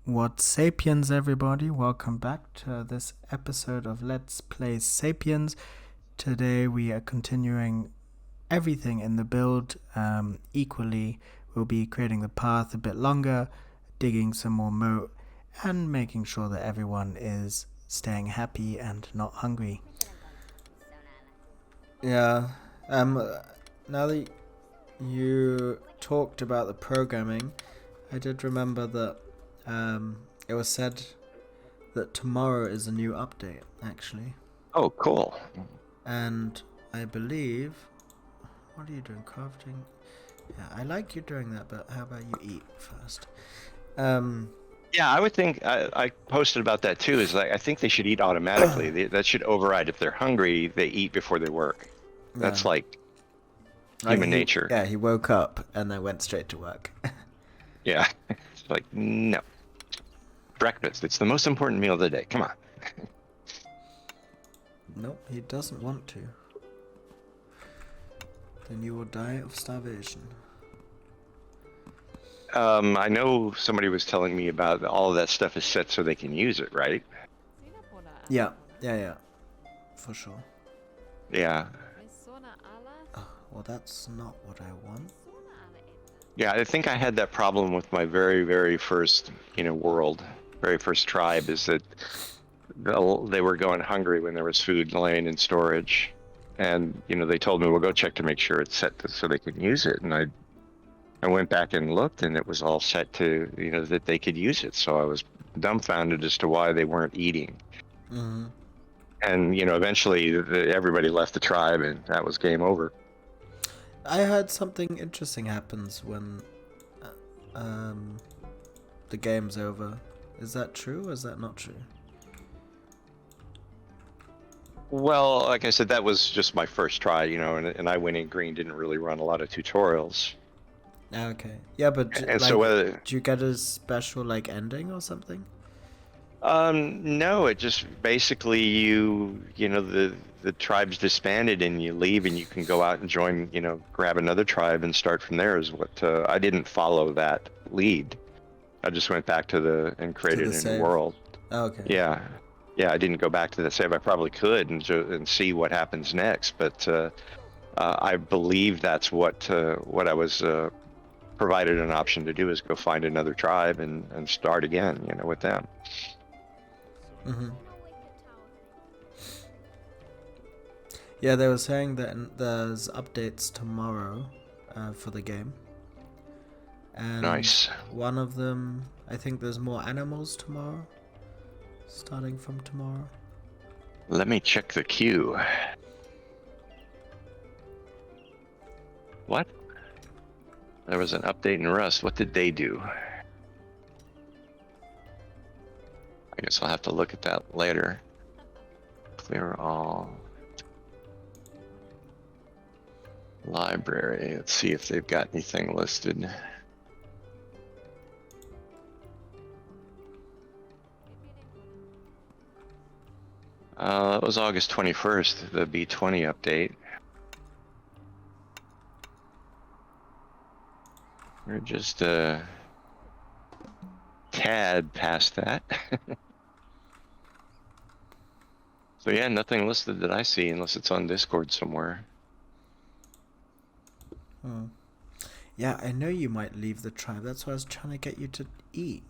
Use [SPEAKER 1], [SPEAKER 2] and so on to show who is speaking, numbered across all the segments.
[SPEAKER 1] What's Sapiens, everybody? Welcome back to this episode of Let's Play Sapiens. Today we are continuing everything in the build equally. We'll be creating the path a bit longer, digging some more moat, and making sure that everyone is staying happy and not hungry. Yeah, now that you talked about the programming, I did remember that it was said that tomorrow is a new update, actually.
[SPEAKER 2] Oh, cool.
[SPEAKER 1] And I believe... What are you doing? Crafting? Yeah, I like you doing that, but how about you eat first?
[SPEAKER 2] Yeah, I would think I posted about that too. Is like I think they should eat automatically. That should override. If they're hungry, they eat before they work.
[SPEAKER 1] Yeah.
[SPEAKER 2] That's like
[SPEAKER 1] Like
[SPEAKER 2] human nature.
[SPEAKER 1] he woke up and then went straight to work.
[SPEAKER 2] Yeah, it's like no breakfast. It's the most important meal of the day. Come on.
[SPEAKER 1] Nope, he doesn't want to. Then you will die of starvation.
[SPEAKER 2] I know somebody was telling me about all of that stuff is set so they can use it, right?
[SPEAKER 1] Yeah, for sure.
[SPEAKER 2] Yeah.
[SPEAKER 1] Oh, well, that's not what I want.
[SPEAKER 2] Yeah, I think I had that problem with my very, very first, world, very first tribe, is that they were going hungry when there was food laying in storage. And, they told me, well, go check to make sure it's set so they can use it. And I went back and looked, and it was all set to, that they could use it. So I was dumbfounded as to why they weren't eating.
[SPEAKER 1] Mm-hmm.
[SPEAKER 2] And, eventually everybody left the tribe, and that was game over.
[SPEAKER 1] I heard something interesting happens when the game's over. Is that true or is that not true?
[SPEAKER 2] Well, like I said, that was just my first try, and I went in green, didn't really run a lot of tutorials.
[SPEAKER 1] Okay. Yeah, but
[SPEAKER 2] And so whether
[SPEAKER 1] do you get a special ending or something?
[SPEAKER 2] no, it just basically the tribe's disbanded and you leave and you can go out and join, grab another tribe and start from there is what I didn't follow that lead. I just went back and created a new world.
[SPEAKER 1] Oh, okay.
[SPEAKER 2] Yeah. Yeah, I didn't go back to the save. I probably could and see what happens next, but I believe that's what I was provided an option to do, is go find another tribe and start again, with them.
[SPEAKER 1] Mm-hmm. Yeah, they were saying that there's updates tomorrow for the game. And
[SPEAKER 2] Nice.
[SPEAKER 1] one of them, I think there's more animals tomorrow, starting from tomorrow.
[SPEAKER 2] Let me check the queue. What? There was an update in Rust. What did they do? I guess I'll have to look at that later. Clear all. Library. Let's see if they've got anything listed. That was August 21st, the B20 update. We're just a tad past that. So yeah, nothing listed that I see unless it's on Discord somewhere.
[SPEAKER 1] Yeah, I know you might leave the tribe. That's why I was trying to get you to eat.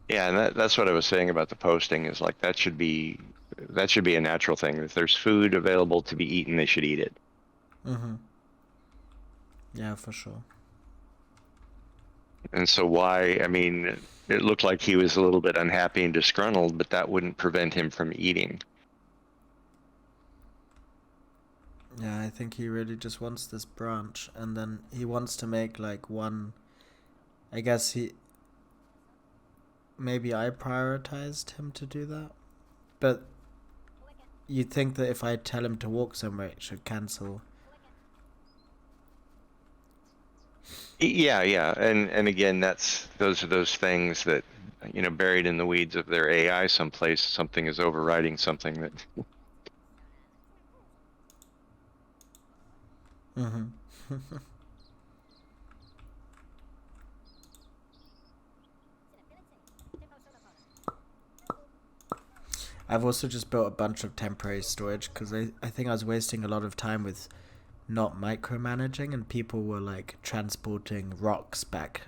[SPEAKER 2] Yeah, and that's what I was saying about the posting, is like that should be a natural thing. If there's food available to be eaten, they should eat it.
[SPEAKER 1] Mm-hmm. Yeah, for sure.
[SPEAKER 2] And so why, I mean, it looked like he was a little bit unhappy and disgruntled, but that wouldn't prevent him from eating.
[SPEAKER 1] Yeah, I think he really just wants this branch, and then he wants to make one. I guess maybe I prioritized him to do that, but you'd think that if I tell him to walk somewhere, it should cancel.
[SPEAKER 2] Yeah, and again, those are those things that, buried in the weeds of their AI someplace, something is overriding something that.
[SPEAKER 1] Mm-hmm. I've also just built a bunch of temporary storage because I think I was wasting a lot of time with not micromanaging, and people were like transporting rocks back,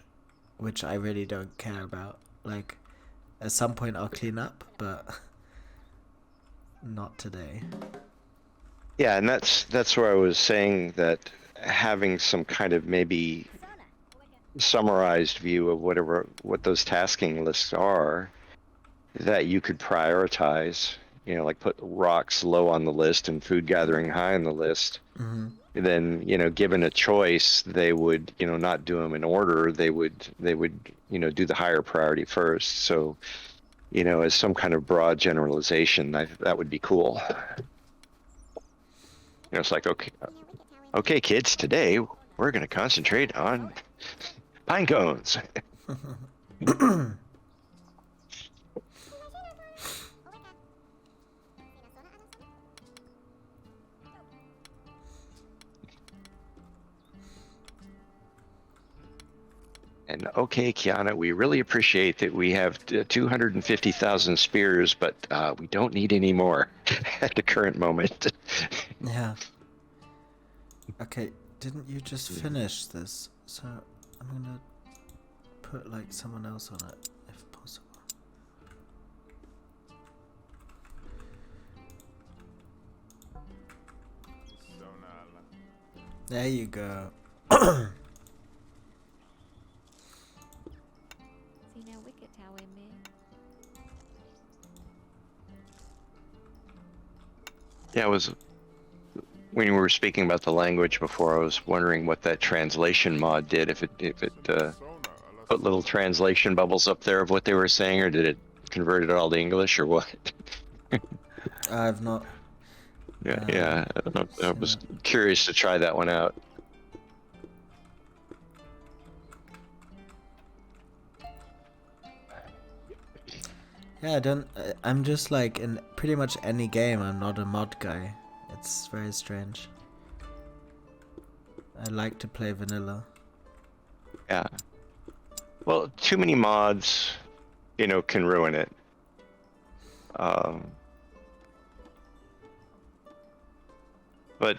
[SPEAKER 1] which I really don't care about. Like, at some point I'll clean up, but not today.
[SPEAKER 2] Yeah, and that's where I was saying that having some kind of maybe summarized view of what those tasking lists are that you could prioritize, like put rocks low on the list and food gathering high on the list.
[SPEAKER 1] Mm-hmm.
[SPEAKER 2] Then, given a choice, they would, not do them in order. They would, do the higher priority first. So, as some kind of broad generalization, that would be cool. It's like, okay, kids, today we're going to concentrate on pine cones. And okay, Kiana, we really appreciate that we have 250,000 spears, but we don't need any more at the current moment.
[SPEAKER 1] Yeah. Okay, didn't you just finish this? So I'm gonna put like someone else on it if possible. There you go.
[SPEAKER 2] Yeah, when we were speaking about the language before, I was wondering what that translation mod did. If it put little translation bubbles up there of what they were saying, or did it convert it all to English, or what?
[SPEAKER 1] I've not.
[SPEAKER 2] Yeah. I was curious to try that one out.
[SPEAKER 1] Yeah, I'm just like in pretty much any game. I'm not a mod guy. It's very strange. I like to play vanilla.
[SPEAKER 2] Yeah. Well, too many mods, can ruin it. But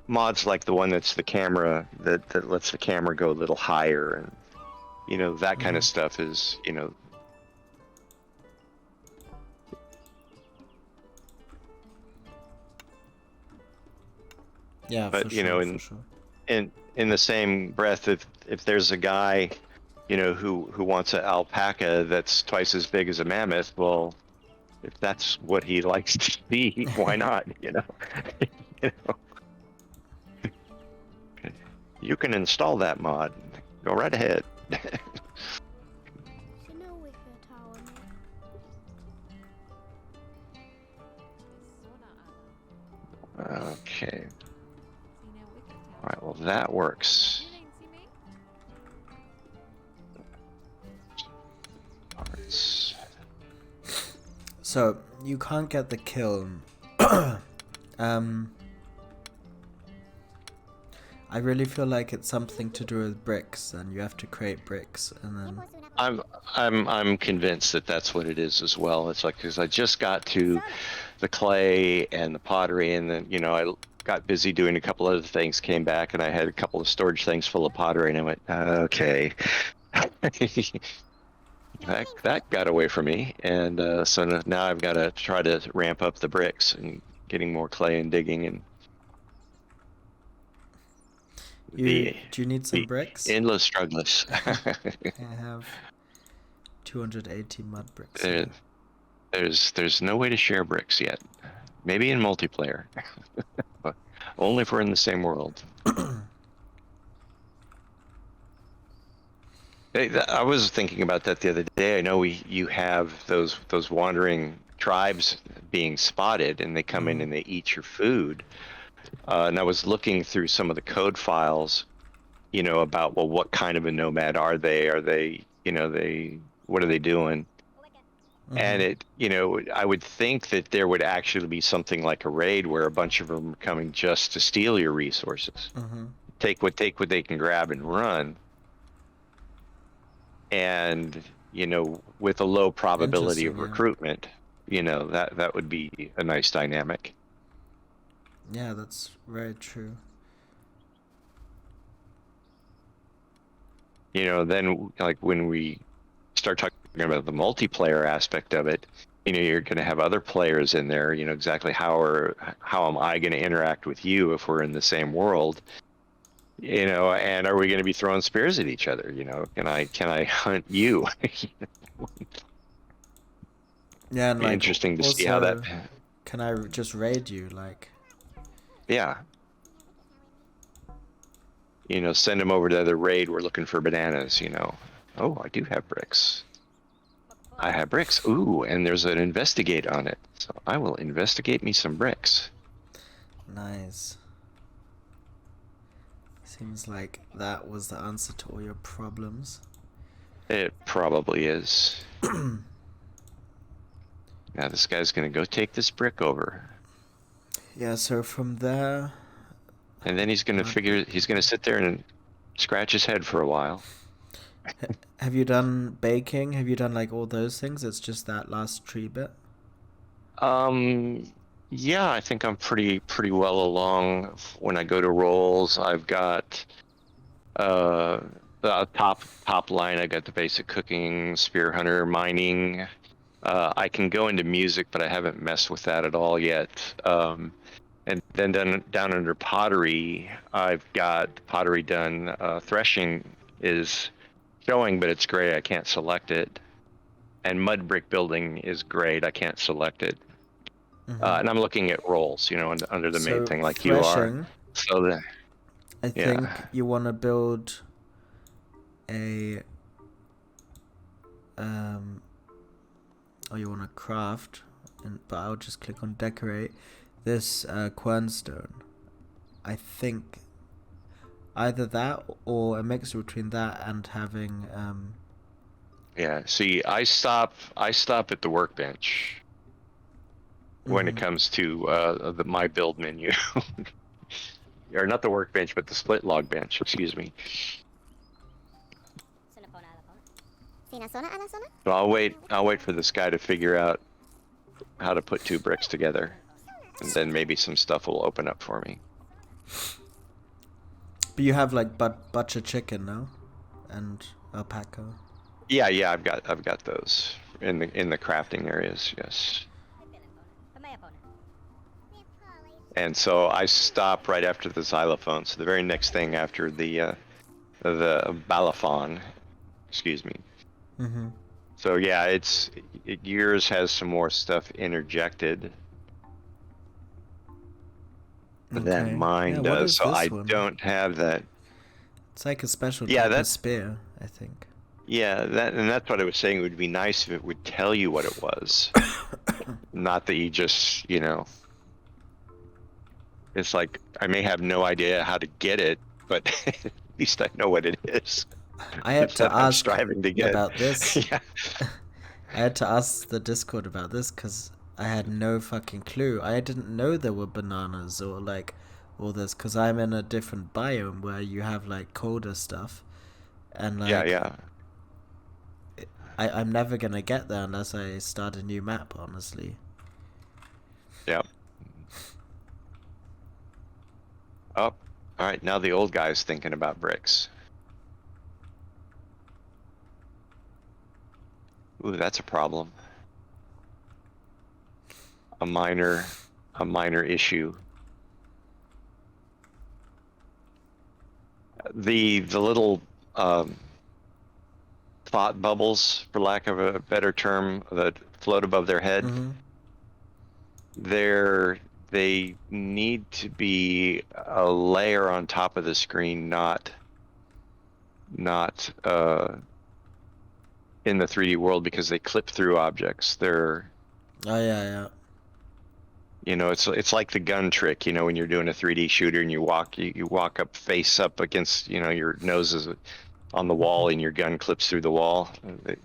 [SPEAKER 2] mods like the one that's the camera that lets the camera go a little higher, and that kind of stuff is
[SPEAKER 1] Yeah,
[SPEAKER 2] but
[SPEAKER 1] for sure, for sure.
[SPEAKER 2] in the same breath, if there's a guy who wants an alpaca that's twice as big as a mammoth, well, if that's what he likes to see, why not? You can install that mod. Go right ahead. Okay. All right, well, that works. Parts.
[SPEAKER 1] So you can't get the kiln. I really feel like it's something to do with bricks, and you have to create bricks, and then.
[SPEAKER 2] I'm convinced that that's what it is as well. It's like, because I just got to the clay and the pottery, and then I got busy doing a couple other things, came back, and I had a couple of storage things full of pottery, and I went, okay. that got away from me, and so now I've got to try to ramp up the bricks and getting more clay and digging, and
[SPEAKER 1] do you need some bricks?
[SPEAKER 2] Endless struggles.
[SPEAKER 1] I have 280 mud bricks.
[SPEAKER 2] There's no way to share bricks yet. Maybe in multiplayer, but only if we're in the same world. I was thinking about that the other day. I know you have those wandering tribes being spotted, and they come in and they eat your food. And I was looking through some of the code files, about, well, what kind of a nomad are they? Are they, what are they doing? And I would think that there would actually be something like a raid where a bunch of them are coming just to steal your resources, take what they can grab and run. And with a low probability of recruitment. that would be a nice dynamic.
[SPEAKER 1] Yeah, that's very true.
[SPEAKER 2] Then like when we start talking about the multiplayer aspect of it, you're going to have other players in there. Exactly how am I going to interact with you if we're in the same world? And are we going to be throwing spears at each other? Can I hunt you?
[SPEAKER 1] Yeah, and
[SPEAKER 2] Be
[SPEAKER 1] like
[SPEAKER 2] interesting to see how that.
[SPEAKER 1] also, can I just raid you? Like,
[SPEAKER 2] Yeah. Send them over to the raid. We're looking for bananas. Oh, I do have bricks. I have bricks. Ooh, and there's an investigate on it. So I will investigate me some bricks.
[SPEAKER 1] nice. Seems like that was the answer to all your problems.
[SPEAKER 2] It probably is. Now this guy's gonna go take this brick over.
[SPEAKER 1] Yeah, so from there.
[SPEAKER 2] And then he's gonna sit there and scratch his head for a while.
[SPEAKER 1] Have you done baking? Have you done like all those things? It's just that last tree bit.
[SPEAKER 2] Yeah, I think I'm pretty well along. When I go to rolls, I've got the top line. I got the basic cooking, spear hunter, mining. I can go into music, but I haven't messed with that at all yet. And then down under pottery, I've got pottery done. Threshing is showing, but it's gray. I can't select it. And mud brick building is great. I can't select it. And I'm looking at rolls, under the main
[SPEAKER 1] So
[SPEAKER 2] thing like you are.
[SPEAKER 1] threshing,
[SPEAKER 2] So
[SPEAKER 1] I think you want to build a or you want to craft, but I'll just click on decorate this quernstone. I think either that or a mix between that and having
[SPEAKER 2] yeah. See, I stop at the workbench when it comes to my build menu. Or not the workbench, but the split log bench. Excuse me. So I'll wait for this guy to figure out how to put two bricks together, and then maybe some stuff will open up for me.
[SPEAKER 1] But you have like butcher chicken now, and alpaca.
[SPEAKER 2] Yeah, I've got those in the crafting areas. Yes. And so I stop right after the xylophone. So the very next thing after the balafon, excuse me. So yeah, yours has some more stuff interjected than mine does. So I don't have that.
[SPEAKER 1] It's like a special type of spear, I think.
[SPEAKER 2] Yeah, that's what I was saying. It would be nice if it would tell you what it was, not that you just It's like I may have no idea how to get it, but at least I know what it is.
[SPEAKER 1] I had to ask
[SPEAKER 2] striving to get
[SPEAKER 1] about this.
[SPEAKER 2] Yeah.
[SPEAKER 1] I had to ask the Discord about this because I had no fucking clue. I didn't know there were bananas or like all this because I'm in a different biome where you have like colder stuff, and like
[SPEAKER 2] yeah.
[SPEAKER 1] I'm never gonna get there unless I start a new map, honestly.
[SPEAKER 2] Yeah. Oh, all right. Now the old guy's thinking about bricks. Ooh, that's a problem. A minor issue. The little thought bubbles, for lack of a better term, that float above their head. They need to be a layer on top of the screen, not in the 3D world, because they clip through objects. They're
[SPEAKER 1] yeah.
[SPEAKER 2] It's like the gun trick, when you're doing a 3D shooter and you walk up face up against, your nose is on the wall and your gun clips through the wall.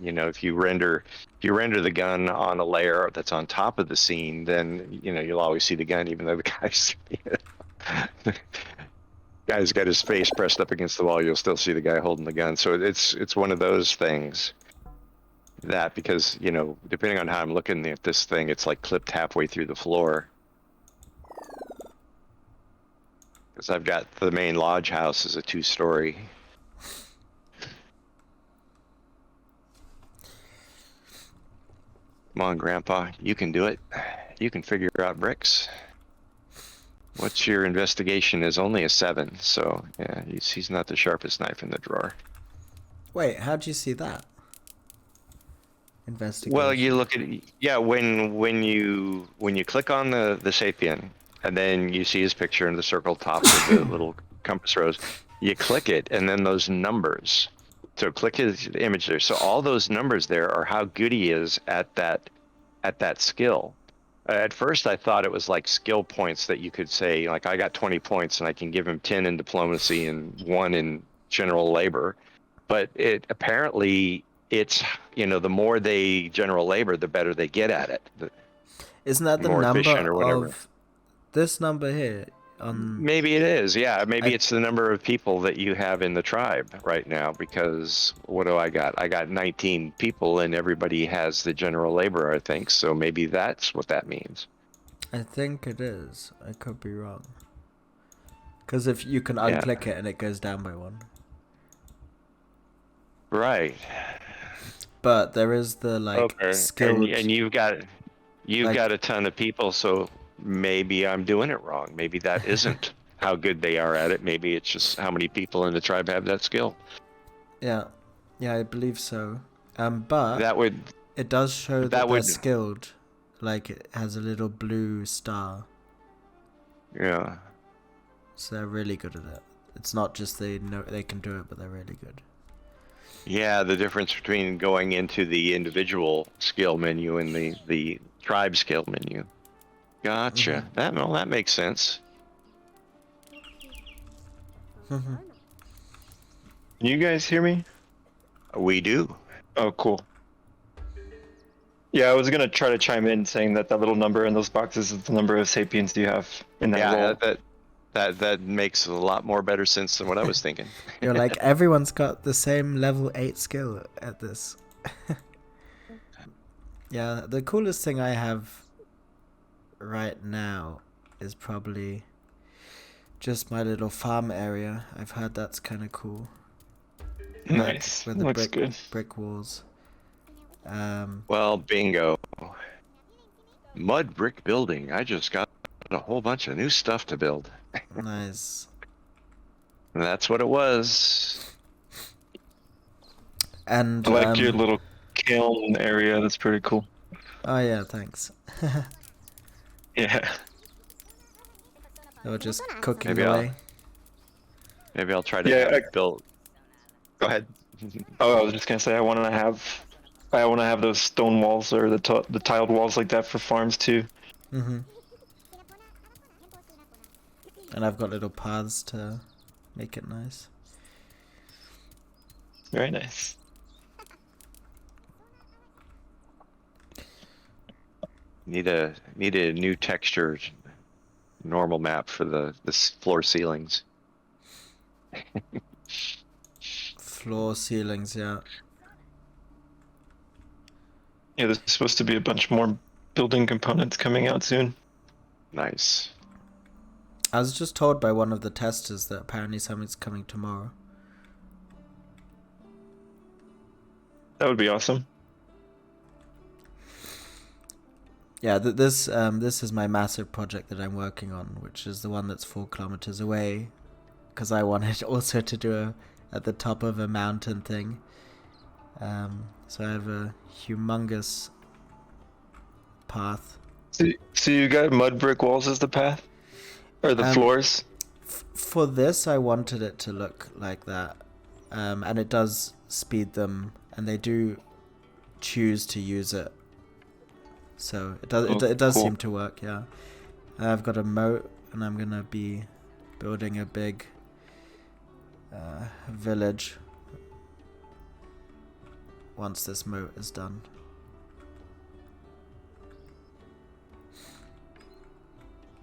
[SPEAKER 2] If you render the gun on a layer that's on top of the scene, then you'll always see the gun, even though the guy's got his face pressed up against the wall. You'll still see the guy holding the gun. So it's one of those things. that because, depending on how I'm looking at this thing, it's like clipped halfway through the floor. Because I've got the main lodge house is a 2-story. Come on, Grandpa, you can do it. You can figure out bricks. What's your investigation is only a 7, so yeah, he's not the sharpest knife in the drawer.
[SPEAKER 1] Wait, how'd you see that? Investigation.
[SPEAKER 2] Well, you look at when you click on the Sapien and then you see his picture in the circle top with the little compass rose, you click it and then those numbers. So click his image there. So all those numbers there are how good he is at that skill. At first, I thought it was like skill points that you could say, like, I got 20 points and I can give him 10 in diplomacy and 1 in general labor. But it's, the more they general labor, the better they get at it.
[SPEAKER 1] Isn't that the
[SPEAKER 2] more
[SPEAKER 1] number
[SPEAKER 2] efficient or whatever.
[SPEAKER 1] of this number here?
[SPEAKER 2] Maybe it is, yeah. Maybe it's the number of people that you have in the tribe right now, because what do I got? I got 19 people and everybody has the general labor, I think. So maybe that's what that means.
[SPEAKER 1] I think it is. I could be wrong. Because if you can unclick it and it goes down by 1.
[SPEAKER 2] Right.
[SPEAKER 1] But there is the skilled...
[SPEAKER 2] And you've got a ton of people, so maybe I'm doing it wrong. Maybe that isn't how good they are at it. Maybe it's just how many people in the tribe have that skill.
[SPEAKER 1] Yeah, I believe so. But it does show that they're skilled. Like, it has a little blue star.
[SPEAKER 2] Yeah.
[SPEAKER 1] So they're really good at it. It's not just they know they can do it, but they're really good.
[SPEAKER 2] Yeah, the difference between going into the individual skill menu and the tribe skill menu. Gotcha.
[SPEAKER 1] Mm-hmm.
[SPEAKER 2] That makes sense.
[SPEAKER 1] Mm-hmm.
[SPEAKER 3] Can you guys hear me?
[SPEAKER 2] We do.
[SPEAKER 3] Oh, cool. Yeah, I was gonna try to chime in saying that little number in those boxes is the number of sapiens you have in that role.
[SPEAKER 2] That makes a lot more better sense than what I was thinking.
[SPEAKER 1] You're like, everyone's got the same level 8 skill at this. Yeah, the coolest thing I have right now is probably just my little farm area. I've heard that's kind of cool.
[SPEAKER 3] Nice.
[SPEAKER 1] With the
[SPEAKER 3] Looks good.
[SPEAKER 1] brick walls.
[SPEAKER 2] Well, bingo. Mud brick building. I just got a whole bunch of new stuff to build.
[SPEAKER 1] Nice.
[SPEAKER 2] And that's what it was.
[SPEAKER 1] And
[SPEAKER 3] I like your little kiln area. That's pretty cool.
[SPEAKER 1] Oh yeah, thanks.
[SPEAKER 3] Yeah.
[SPEAKER 1] They were just cooking away.
[SPEAKER 2] Maybe I'll try to build. Go ahead.
[SPEAKER 3] Oh, I was just gonna say I want to have those stone walls or the tiled walls like that for farms too.
[SPEAKER 1] Mm-hmm. And I've got little paths to make it nice.
[SPEAKER 3] Very nice.
[SPEAKER 2] Need a new texture, normal map for the floor ceilings.
[SPEAKER 1] Floor ceilings, yeah.
[SPEAKER 3] Yeah, there's supposed to be a bunch more building components coming out soon.
[SPEAKER 2] Nice.
[SPEAKER 1] I was just told by one of the testers that apparently something's coming tomorrow.
[SPEAKER 3] That would be awesome.
[SPEAKER 1] Yeah, this is my massive project that I'm working on, which is the one that's 4 kilometers away, because I wanted also to do at the top of a mountain thing. So I have a humongous path.
[SPEAKER 3] So you got mud brick walls as the path? Or the floors?
[SPEAKER 1] For this, I wanted it to look like that. And it does speed them, and they do choose to use it. So it does
[SPEAKER 3] cool.
[SPEAKER 1] seem to work, yeah. I've got a moat, and I'm going to be building a big village once this moat is done.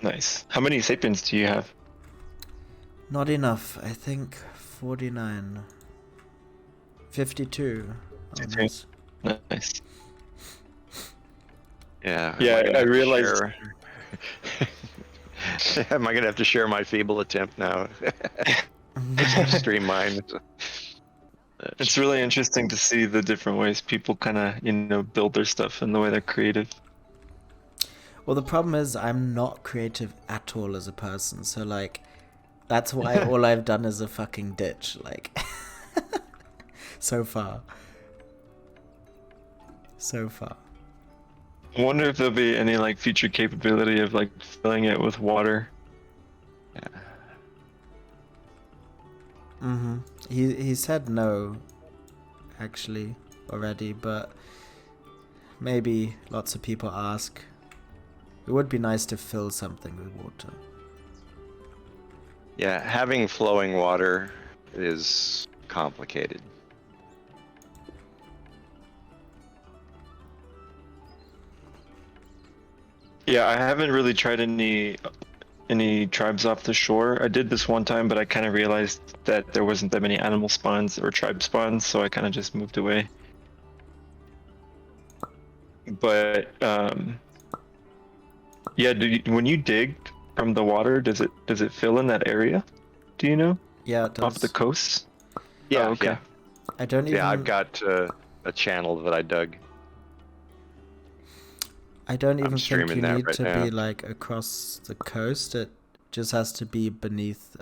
[SPEAKER 3] Nice. How many sapiens do you have?
[SPEAKER 1] Not enough. I think 49. 52. Almost.
[SPEAKER 3] Nice.
[SPEAKER 2] Yeah.
[SPEAKER 3] Yeah, I realized.
[SPEAKER 2] Am I gonna have to share my feeble attempt now? Stream mine.
[SPEAKER 3] It's really interesting to see the different ways people kind of, build their stuff and the way they're creative.
[SPEAKER 1] Well, the problem is I'm not creative at all as a person, so like that's why all I've done is a fucking ditch, like so far. So far.
[SPEAKER 3] I wonder if there'll be any like future capability of like filling it with water.
[SPEAKER 2] Yeah.
[SPEAKER 1] Mm-hmm. He said no, actually, already, but maybe lots of people ask. It would be nice to fill something with water.
[SPEAKER 2] Yeah, having flowing water is complicated.
[SPEAKER 3] Yeah, I haven't really tried any tribes off the shore. I did this one time, but I kind of realized that there wasn't that many animal spawns or tribe spawns, so I kind of just moved away. But yeah, when you dig from the water, does it fill in that area? Do you know?
[SPEAKER 1] Yeah, it does.
[SPEAKER 3] Off the coast?
[SPEAKER 2] Yeah,
[SPEAKER 3] Oh, okay.
[SPEAKER 2] yeah.
[SPEAKER 1] I don't even.
[SPEAKER 2] Yeah, I've got a channel that I dug.
[SPEAKER 1] I don't even think
[SPEAKER 2] streaming
[SPEAKER 1] you
[SPEAKER 2] that
[SPEAKER 1] need
[SPEAKER 2] right
[SPEAKER 1] to
[SPEAKER 2] now.
[SPEAKER 1] be like across the coast. It just has to be beneath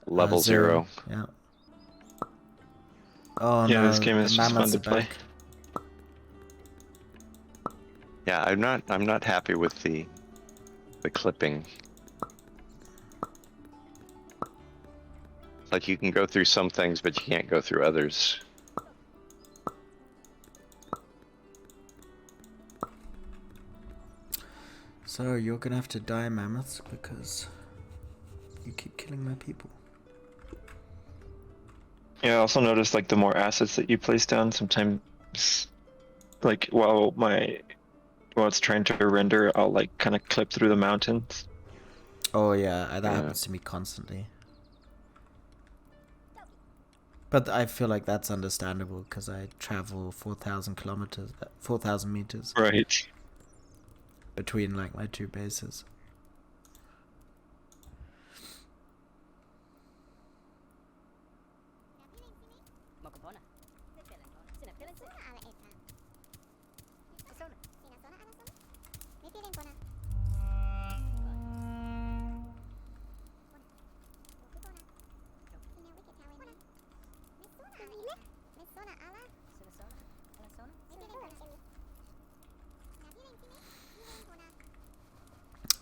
[SPEAKER 2] Level 0.
[SPEAKER 1] Yeah. Oh
[SPEAKER 3] Yeah,
[SPEAKER 1] no,
[SPEAKER 3] this game
[SPEAKER 1] the
[SPEAKER 3] is just fun
[SPEAKER 1] mammoths
[SPEAKER 3] to
[SPEAKER 1] are
[SPEAKER 3] play.
[SPEAKER 1] back.
[SPEAKER 2] Yeah, I'm not happy with the clipping. It's like you can go through some things, but you can't go through others.
[SPEAKER 1] So you're gonna have to die, mammoths, because you keep killing my people.
[SPEAKER 3] Yeah, I also noticed like the more assets that you place down, sometimes like while it's trying to render, I'll like kind of clip through the mountains.
[SPEAKER 1] Oh yeah, that
[SPEAKER 2] Yeah.
[SPEAKER 1] happens to me constantly. But I feel like that's understandable because I travel 4,000 kilometers, 4,000 meters
[SPEAKER 3] Right.
[SPEAKER 1] between like my two bases.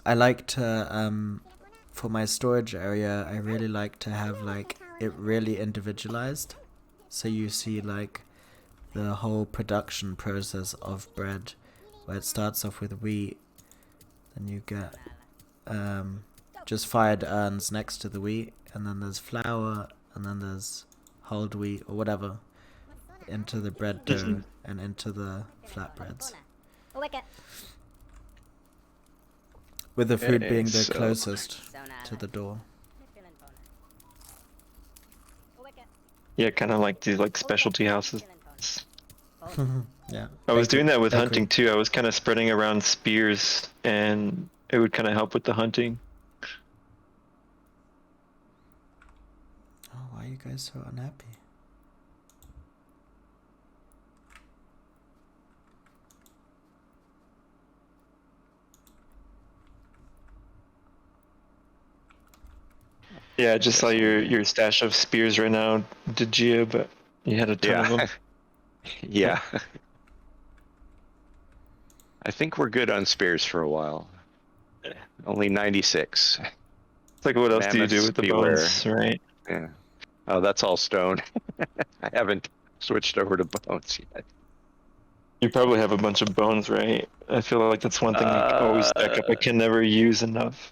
[SPEAKER 1] I like to, for my storage area, I really like to have like it really individualized. So you see like the whole production process of bread, where it starts off with wheat, then you get just fired urns next to the wheat, and then there's flour, and then there's hulled wheat or whatever into the bread dough and into the flatbreads. With the food being the closest to the door.
[SPEAKER 3] Yeah, kind of like these like specialty houses.
[SPEAKER 1] Yeah.
[SPEAKER 3] I was doing that with
[SPEAKER 1] bakery.
[SPEAKER 3] hunting too. I was kind of spreading around spears, and it would kind of help with the hunting.
[SPEAKER 1] Oh, why are you guys so unhappy?
[SPEAKER 3] Yeah, I just saw your stash of spears right now, Gia, but you had a ton of them.
[SPEAKER 2] Yeah. I think we're good on spears for a while. Only 96.
[SPEAKER 3] It's like, what else do you do
[SPEAKER 2] Mammoths
[SPEAKER 3] with the
[SPEAKER 2] beware.
[SPEAKER 3] bones, right?
[SPEAKER 2] Yeah. Oh, that's all stone. I haven't switched over to bones yet.
[SPEAKER 3] You probably have a bunch of bones, right? I feel like that's one thing I always stack up. I can never use enough.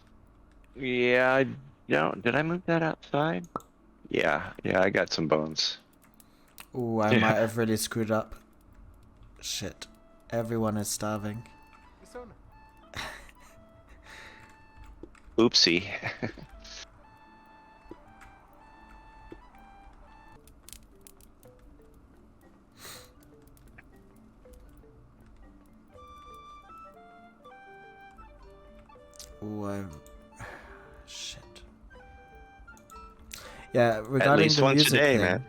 [SPEAKER 2] Yeah, did I move that outside? Yeah, I got some bones.
[SPEAKER 1] Ooh, I might have really screwed up. Shit. Everyone is starving.
[SPEAKER 2] Oopsie.
[SPEAKER 1] Oh, shit. Yeah,
[SPEAKER 2] At
[SPEAKER 1] regarding
[SPEAKER 2] least
[SPEAKER 1] the
[SPEAKER 2] once a
[SPEAKER 1] music
[SPEAKER 2] day,
[SPEAKER 1] thing.
[SPEAKER 2] man.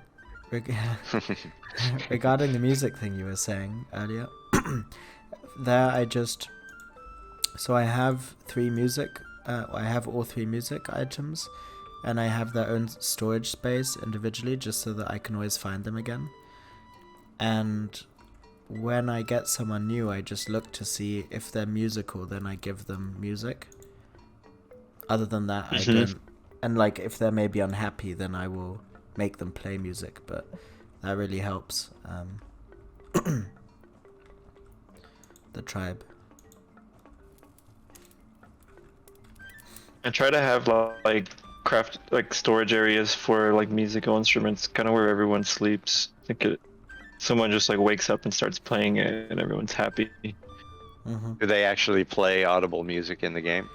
[SPEAKER 1] Regarding the music thing you were saying earlier, there so I have I have all three music items, and I have their own storage space individually just so that I can always find them again. And when I get someone new, I just look to see if they're musical, then I give them music. Other than that, I don't. And like, if they're maybe unhappy, then I will make them play music, but that really helps the tribe.
[SPEAKER 3] I try to have like craft like storage areas for like musical instruments, kind of where everyone sleeps. Someone just like wakes up and starts playing it, and everyone's happy.
[SPEAKER 1] Mm-hmm.
[SPEAKER 2] Do they actually play audible music in the game?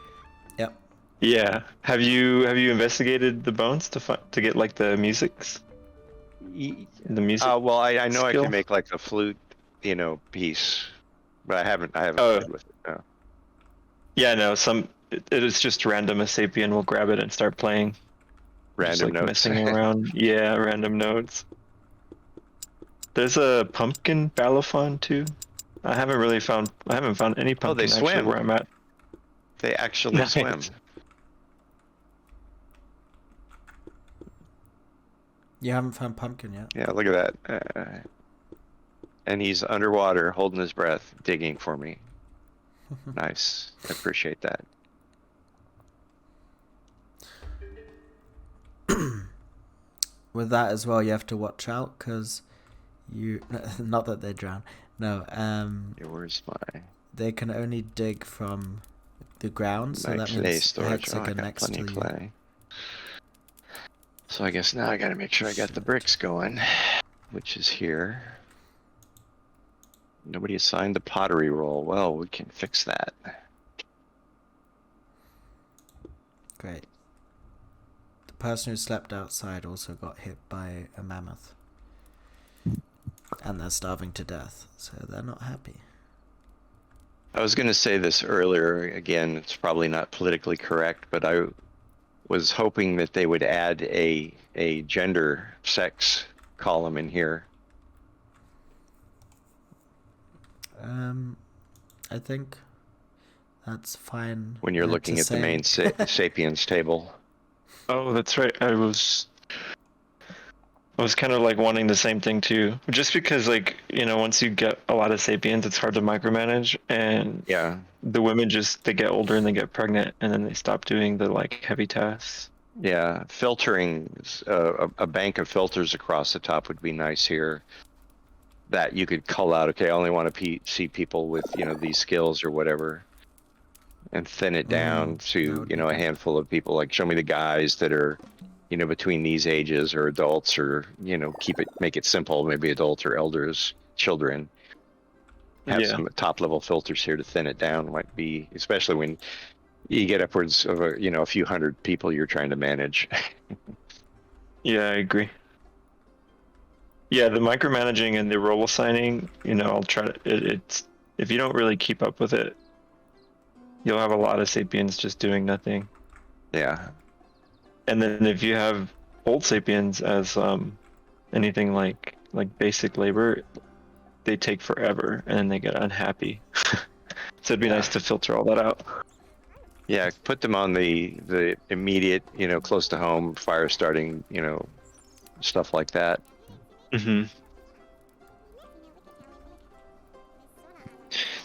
[SPEAKER 1] Yep.
[SPEAKER 3] Yeah. Have you investigated the bones to get like the musics? The music
[SPEAKER 2] Well, I know I
[SPEAKER 3] skill?
[SPEAKER 2] can make like a flute, piece, but I haven't
[SPEAKER 3] Oh,
[SPEAKER 2] played with it. No.
[SPEAKER 3] yeah, no, it is just random. A sapien will grab it and start playing. Just
[SPEAKER 2] Random
[SPEAKER 3] like
[SPEAKER 2] notes.
[SPEAKER 3] messing around. Yeah, random notes. There's a pumpkin balafon too. I haven't found any
[SPEAKER 2] Oh, they
[SPEAKER 3] pumpkin actually
[SPEAKER 2] swim.
[SPEAKER 3] where I'm at.
[SPEAKER 2] They actually
[SPEAKER 3] Nice.
[SPEAKER 2] swim.
[SPEAKER 1] You haven't found pumpkin yet?
[SPEAKER 2] Yeah, look at that. And he's underwater, holding his breath, digging for me. Nice. I appreciate that.
[SPEAKER 1] With that as well, you have to watch out, because not that they drown. No,
[SPEAKER 2] Yeah, where's my
[SPEAKER 1] they can only dig from the ground, so that
[SPEAKER 2] clay
[SPEAKER 1] means the
[SPEAKER 2] storage? Oh, I
[SPEAKER 1] hexagon
[SPEAKER 2] got
[SPEAKER 1] next to
[SPEAKER 2] plenty of
[SPEAKER 1] you.
[SPEAKER 2] clay. So I guess now I gotta make sure I got the bricks going, which is here. Nobody assigned the pottery roll. Well, we can fix that.
[SPEAKER 1] Great. The person who slept outside also got hit by a mammoth. And they're starving to death, so they're not happy.
[SPEAKER 2] I was going to say this earlier. Again, it's probably not politically correct, but I was hoping that they would add a gender sex column in here.
[SPEAKER 1] I think that's fine.
[SPEAKER 2] When you're looking at the main Sapiens table.
[SPEAKER 3] Oh, that's right. I was kind of like wanting the same thing too. Just because like, once you get a lot of sapiens, it's hard to micromanage, and
[SPEAKER 2] Yeah.
[SPEAKER 3] the women they get older and they get pregnant, and then they stop doing the like heavy tasks.
[SPEAKER 2] Yeah, filtering, a bank of filters across the top would be nice here. That you could call out, okay, I only want to see people with, these skills or whatever. And thin it down to, a handful of people. Like, show me the guys that are, between these ages, or adults, or, make it simple, maybe adults or elders, children. Have some top level filters here to thin it down. Might be, especially when you get upwards of a few hundred people you're trying to manage.
[SPEAKER 3] Yeah, I agree. Yeah, the micromanaging and the role assigning, I'll try to. It's if you don't really keep up with it, you'll have a lot of sapiens just doing nothing.
[SPEAKER 2] Yeah.
[SPEAKER 3] And then if you have old sapiens as anything like basic labor, they take forever and then they get unhappy. So it'd be nice to filter all that out.
[SPEAKER 2] Yeah, put them on the immediate, close to home, fire starting, stuff like that.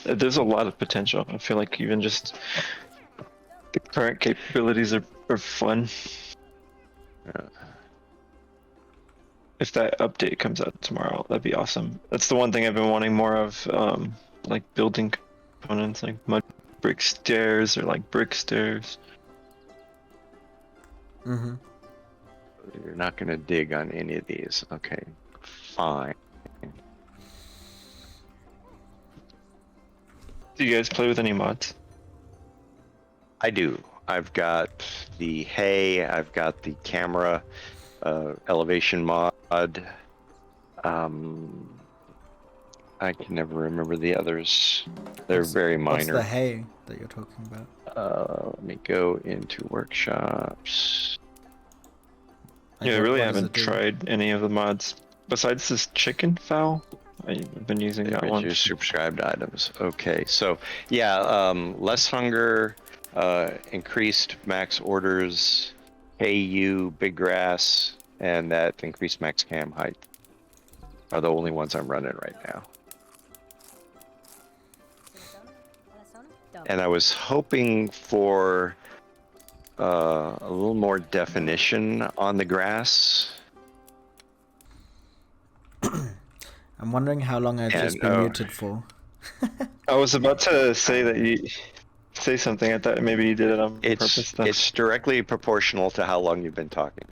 [SPEAKER 3] There's a lot of potential. I feel like even just the current capabilities are fun.
[SPEAKER 2] Yeah.
[SPEAKER 3] If that update comes out tomorrow, that'd be awesome. That's the one thing I've been wanting more of, like building components, like mud brick stairs or like brick stairs.
[SPEAKER 1] Mm-hmm.
[SPEAKER 2] You're not going to dig on any of these. Okay, fine.
[SPEAKER 3] Do you guys play with any mods?
[SPEAKER 2] I do. I've got the hay, I've got the camera, elevation mod. I can never remember the others. They're very
[SPEAKER 1] What's
[SPEAKER 2] minor.
[SPEAKER 1] the hay that you're talking about?
[SPEAKER 2] Let me go into workshops.
[SPEAKER 3] Yeah, I really
[SPEAKER 1] What does
[SPEAKER 3] haven't
[SPEAKER 1] it do?
[SPEAKER 3] tried any of the mods besides this chicken fowl. I've been using that one.
[SPEAKER 2] Your subscribed items. Okay, so yeah, less hunger, increased max orders, AU, big grass, and that increased max cam height are the only ones I'm running right now. And I was hoping for a little more definition on the grass.
[SPEAKER 1] I'm wondering how long I've just been muted for.
[SPEAKER 3] I was about to say that you say something. I thought maybe you did it on purpose. Though.
[SPEAKER 2] It's directly proportional to how long you've been talking.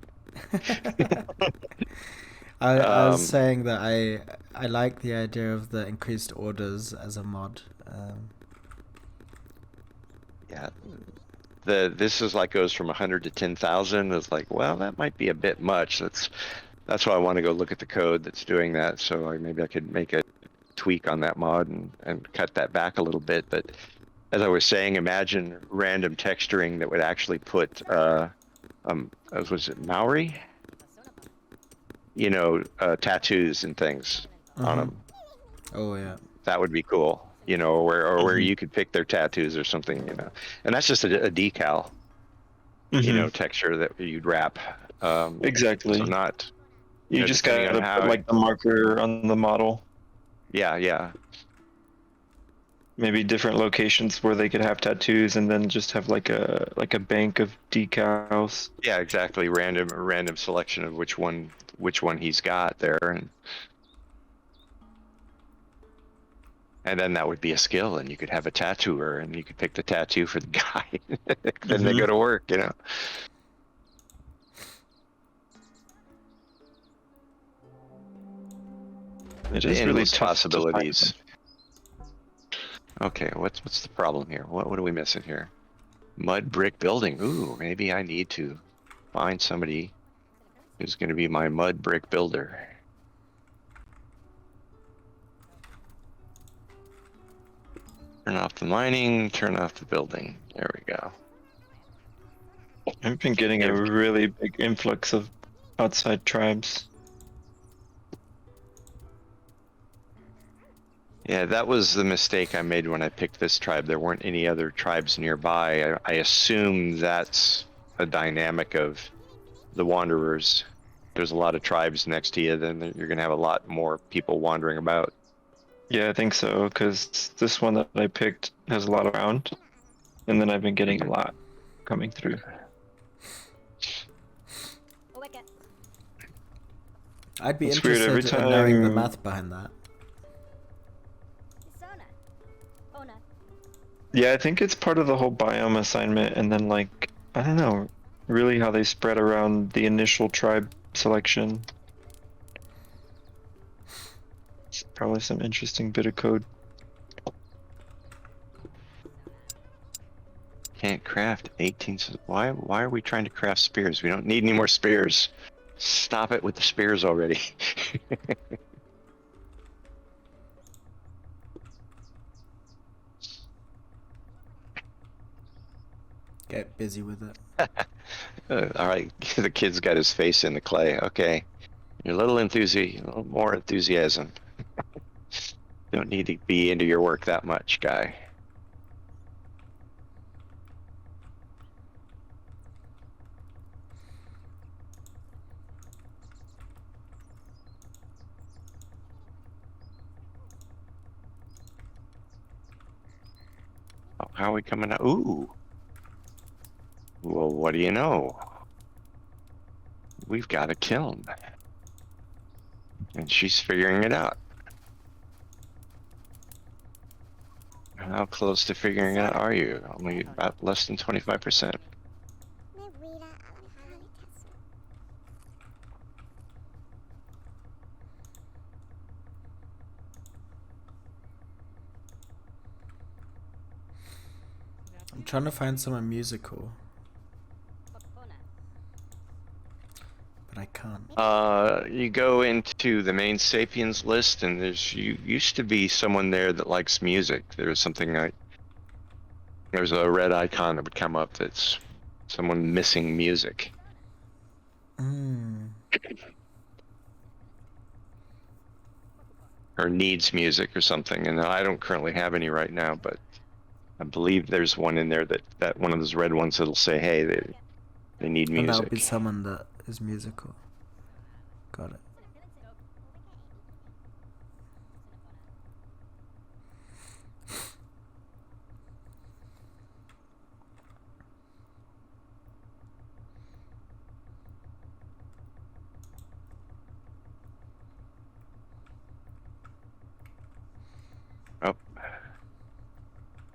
[SPEAKER 1] I was saying that I like the idea of the increased orders as a mod.
[SPEAKER 2] Yeah, this is like goes from 100 to 10,000. It's like, well, that might be a bit much. That's why I want to go look at the code that's doing that. So maybe I could make a tweak on that mod and cut that back a little bit. But as I was saying, imagine random texturing that would actually put was it Maori? Tattoos and things on them.
[SPEAKER 1] Oh yeah.
[SPEAKER 2] That would be cool. Where you could pick their tattoos or something, and that's just a decal, texture that you'd wrap.
[SPEAKER 3] Exactly.
[SPEAKER 2] So not.
[SPEAKER 3] You just gotta put like the marker on the model.
[SPEAKER 2] Yeah.
[SPEAKER 3] Maybe different locations where they could have tattoos, and then just have like a bank of decals.
[SPEAKER 2] Yeah, exactly. Random selection of which one he's got there, and then that would be a skill, and you could have a tattooer, and you could pick the tattoo for the guy. Then they go to work, It
[SPEAKER 3] is really
[SPEAKER 2] tough possibilities. Okay, what's the problem here? What are we missing here? Mud brick building. Ooh, maybe I need to find somebody who's going to be my mud brick builder. Turn off the mining, turn off the building. There we go.
[SPEAKER 3] I've been getting a really big influx of outside tribes.
[SPEAKER 2] Yeah, that was the mistake I made when I picked this tribe. There weren't any other tribes nearby. I assume that's a dynamic of the wanderers. There's a lot of tribes next to you, then you're going to have a lot more people wandering about.
[SPEAKER 3] Yeah, I think so, because this one that I picked has a lot around, and then I've been getting a lot coming through.
[SPEAKER 1] I'd be interested in knowing the math behind that.
[SPEAKER 3] Yeah, I think it's part of the whole biome assignment, and then like, I don't know, really how they spread around the initial tribe selection. It's probably some interesting bit of code.
[SPEAKER 2] Can't craft 18. Why are we trying to craft spears? We don't need any more spears. Stop it with the spears already.
[SPEAKER 1] Get busy with it.
[SPEAKER 2] All right, the kid's got his face in the clay. Okay, you're a little more enthusiasm. Don't need to be into your work that much, guy. Oh, how are we coming out? Ooh. Well, what do you know? We've got a kiln. And she's figuring it out. How close to figuring it out are you? Only about less than 25%.
[SPEAKER 1] I'm trying to find somewhere musical, but I can't.
[SPEAKER 2] You go into the main Sapiens list, and you used to be someone there that likes music. There's something like there's a red icon that would come up that's someone missing music. Or needs music or something, and I don't currently have any right now, but I believe there's one in there that one of those red ones that'll say, hey, they need music.
[SPEAKER 1] And that would be someone that is musical. Got it.
[SPEAKER 2] Oh.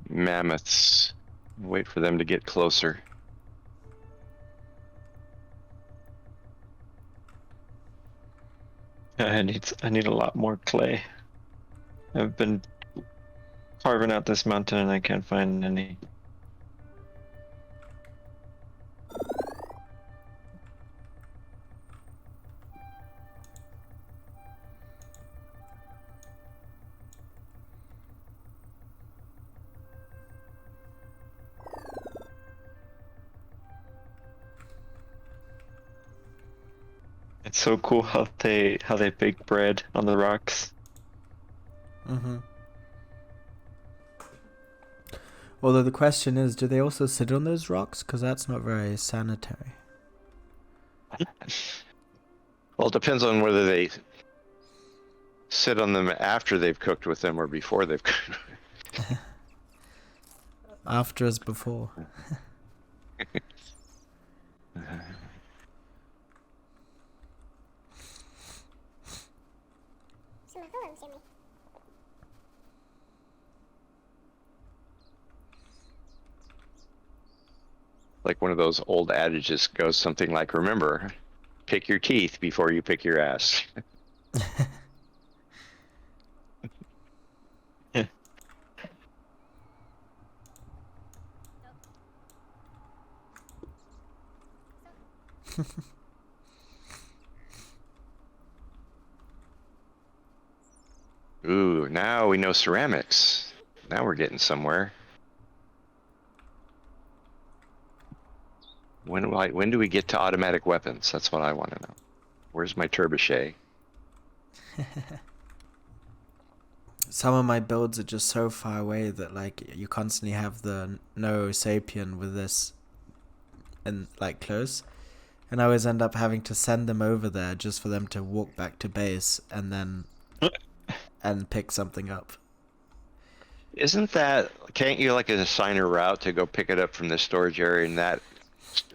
[SPEAKER 2] Mammoths. Wait for them to get closer.
[SPEAKER 3] I need a lot more clay. I've been carving out this mountain and I can't find any. It's so cool how they bake bread on the rocks.
[SPEAKER 1] Although the question is, do they also sit on those rocks? Because that's not very sanitary.
[SPEAKER 2] Well, it depends on whether they sit on them after they've cooked with them or before they've cooked.
[SPEAKER 1] After as before.
[SPEAKER 2] Like one of those old adages goes something like, remember, pick your teeth before you pick your ass. Ooh, now we know ceramics. Now we're getting somewhere. When do we get to automatic weapons? That's what I want to know. Where's my trebuchet?
[SPEAKER 1] Some of my builds are just so far away that like you constantly have the no sapien with this and like close, and I always end up having to send them over there just for them to walk back to base and then and pick something up.
[SPEAKER 2] Can't you like assign a route to go pick it up from the storage area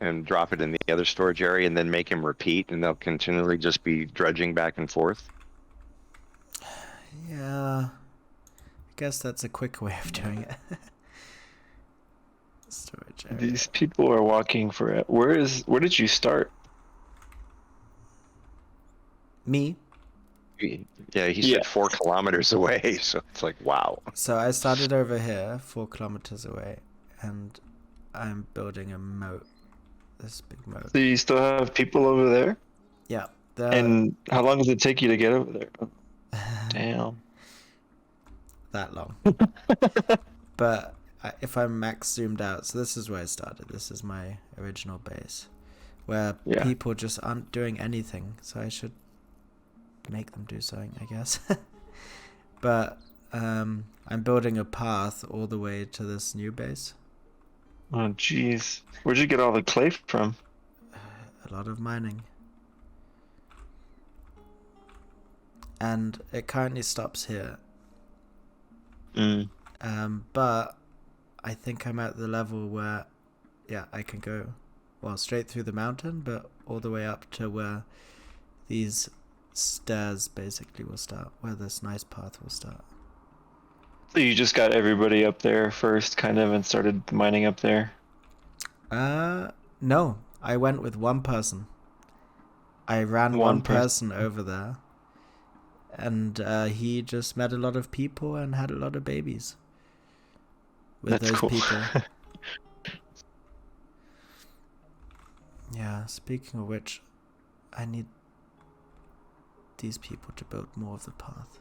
[SPEAKER 2] and drop it in the other storage area and then make him repeat, and they'll continually just be dredging back and forth?
[SPEAKER 1] Yeah, I guess that's a quick way of doing it. Storage area.
[SPEAKER 3] These people are walking for it. Where did you start?
[SPEAKER 1] Me?
[SPEAKER 2] Yeah, he said 4 kilometers away, so it's like, wow.
[SPEAKER 1] So I started over here, 4 kilometers away, and I'm building a moat. This big moat.
[SPEAKER 3] So you still have people over there?
[SPEAKER 1] Yeah.
[SPEAKER 3] And how long does it take you to get over there? Damn.
[SPEAKER 1] That long. But if I'm max zoomed out, so this is where I started. This is my original base, where people just aren't doing anything. So I should make them do something, I guess. But I'm building a path all the way to this new base.
[SPEAKER 3] Oh, jeez. Where'd you get all the clay from?
[SPEAKER 1] A lot of mining. And it currently stops here. But I think I'm at the level where, I can go, well, straight through the mountain, but all the way up to where these stairs basically will start, where this nice path will start.
[SPEAKER 3] So you just got everybody up there first, kind of, and started mining up there?
[SPEAKER 1] No. I went with one person. I ran one person over there. And he just met a lot of people and had a lot of babies with those people. Yeah, speaking of which, I need these people to build more of the path.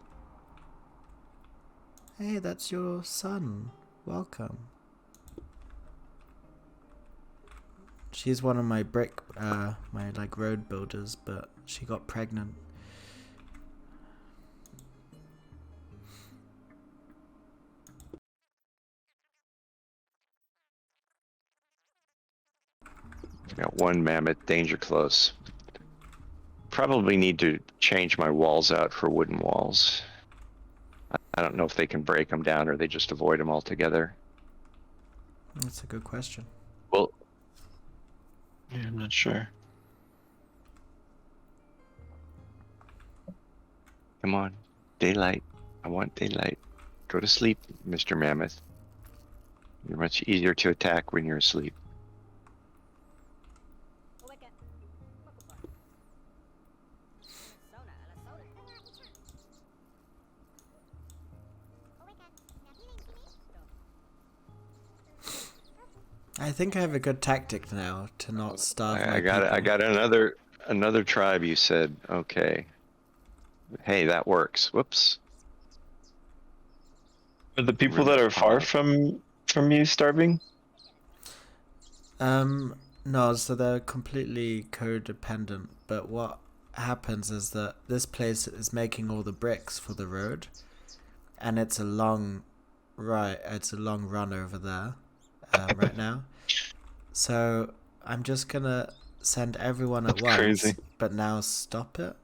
[SPEAKER 1] Hey, that's your son. Welcome. She's one of my my like road builders, but she got pregnant.
[SPEAKER 2] Got one mammoth, danger close. Probably need to change my walls out for wooden walls. I don't know if they can break them down or they just avoid them altogether.
[SPEAKER 1] That's a good question.
[SPEAKER 2] Well,
[SPEAKER 3] Yeah, I'm not sure.
[SPEAKER 2] come on. Daylight. I want daylight. Go to sleep, Mr. Mammoth. You're much easier to attack when you're asleep.
[SPEAKER 1] I think I have a good tactic now to not starve my
[SPEAKER 2] I got
[SPEAKER 1] people.
[SPEAKER 2] I got another tribe. You said okay. Hey, that works. Whoops.
[SPEAKER 3] Are the people that are far from you starving?
[SPEAKER 1] No, so they're completely codependent, but what happens is that this place is making all the bricks for the road, and it's a long run over there right now. So I'm just gonna send everyone at once,
[SPEAKER 3] crazy.
[SPEAKER 1] but now stop it.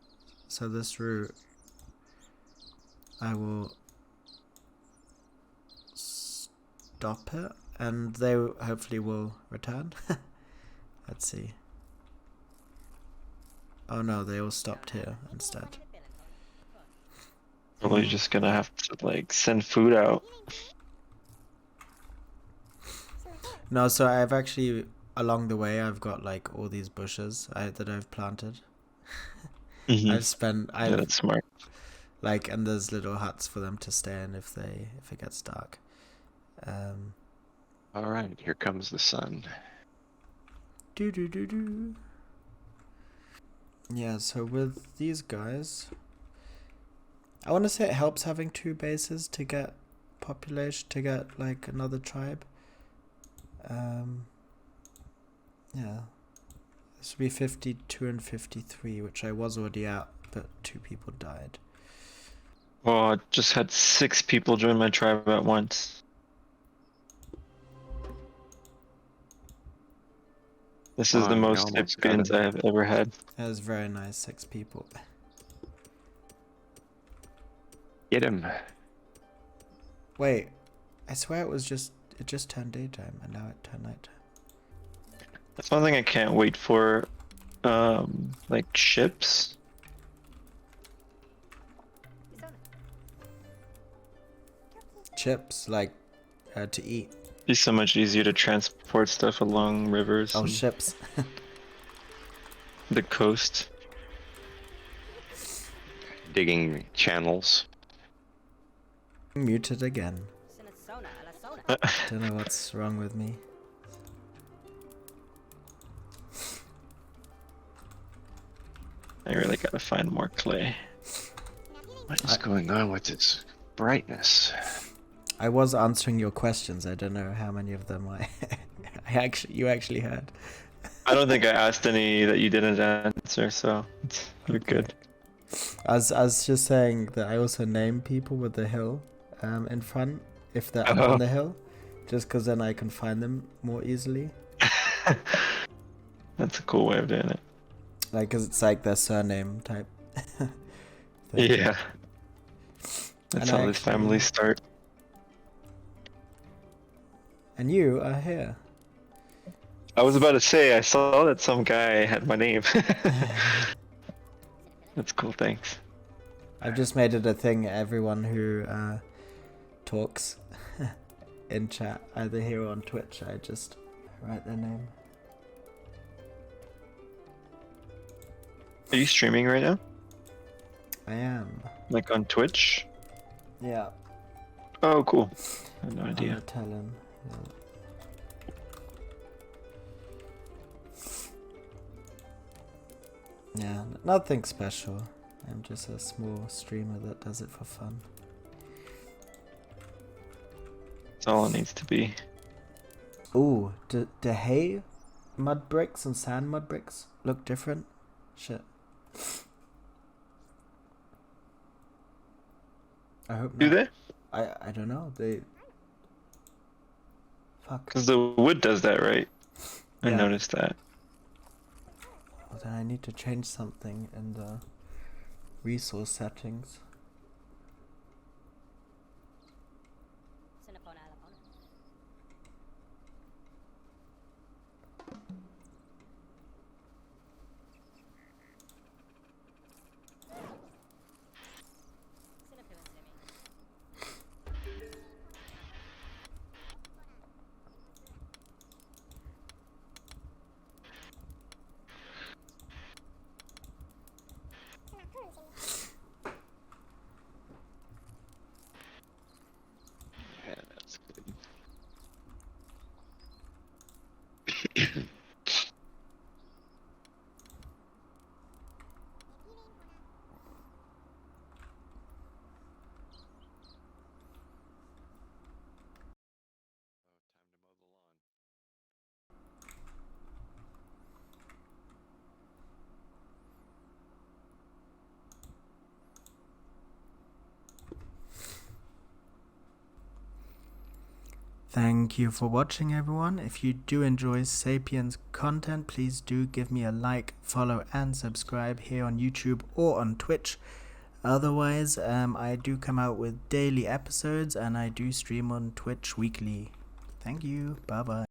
[SPEAKER 1] So this route, I will stop it, and they hopefully will return. Let's see. Oh no, they all stopped here instead.
[SPEAKER 3] Probably just gonna have to like send food out.
[SPEAKER 1] No, so I've actually, along the way, I've got like all these bushes that I've planted.
[SPEAKER 3] Yeah, that's smart.
[SPEAKER 1] Like, and there's little huts for them to stay in if it gets dark.
[SPEAKER 2] All right, here comes the sun.
[SPEAKER 1] Yeah, so with these guys, I want to say it helps having 2 bases to get population, to get like another tribe. Yeah, this would be 52 and 53, which I was already at, but 2 people died.
[SPEAKER 3] Well, I just had 6 people join my tribe at once. This is the most Sapiens I have ever had.
[SPEAKER 1] That was very nice, 6 people.
[SPEAKER 2] Get him.
[SPEAKER 1] Wait, I swear it just turned daytime and now it turned nighttime.
[SPEAKER 3] That's one thing I can't wait for, like ships.
[SPEAKER 1] Chips, like, to eat.
[SPEAKER 3] Be so much easier to transport stuff along rivers.
[SPEAKER 1] Oh, ships.
[SPEAKER 3] The coast.
[SPEAKER 2] Digging channels.
[SPEAKER 1] Muted again. Don't know what's wrong with me.
[SPEAKER 3] I really gotta find more clay.
[SPEAKER 2] What is going on with its brightness?
[SPEAKER 1] I was answering your questions. I don't know how many of them you actually heard.
[SPEAKER 3] I don't think I asked any that you didn't answer, so you're good.
[SPEAKER 1] I was just saying that I also name people with the hill in front if they're up on the hill, just because then I can find them more easily.
[SPEAKER 3] That's a cool way of doing it.
[SPEAKER 1] Like, because it's like their surname type.
[SPEAKER 3] Yeah. That's how the families start.
[SPEAKER 1] And you are here.
[SPEAKER 3] I was about to say, I saw that some guy had my name. That's cool, thanks.
[SPEAKER 1] I've just made it a thing, everyone who talks in chat, either here or on Twitch, I just write their name.
[SPEAKER 3] Are you streaming right now?
[SPEAKER 1] I am.
[SPEAKER 3] Like on Twitch?
[SPEAKER 1] Yeah.
[SPEAKER 3] Oh, cool. I had no idea.
[SPEAKER 1] I'll tell him. Yeah. Yeah, nothing special. I'm just a small streamer that does it for fun.
[SPEAKER 3] That's all it needs to be.
[SPEAKER 1] Ooh, do hay mud bricks and sand mud bricks look different? Shit. I hope not.
[SPEAKER 3] Do they?
[SPEAKER 1] I don't know. They. Fuck.
[SPEAKER 3] Because the wood does that, right? I
[SPEAKER 1] Yeah.
[SPEAKER 3] noticed that.
[SPEAKER 1] Well, then I need to change something in the resource settings.
[SPEAKER 2] Yeah, that's good. Time to mow the lawn.
[SPEAKER 1] Thank you for watching, everyone. If you do enjoy Sapiens content, please do give me a like, follow, and subscribe here on YouTube or on Twitch. Otherwise, I do come out with daily episodes and I do stream on Twitch weekly. Thank you. Bye bye.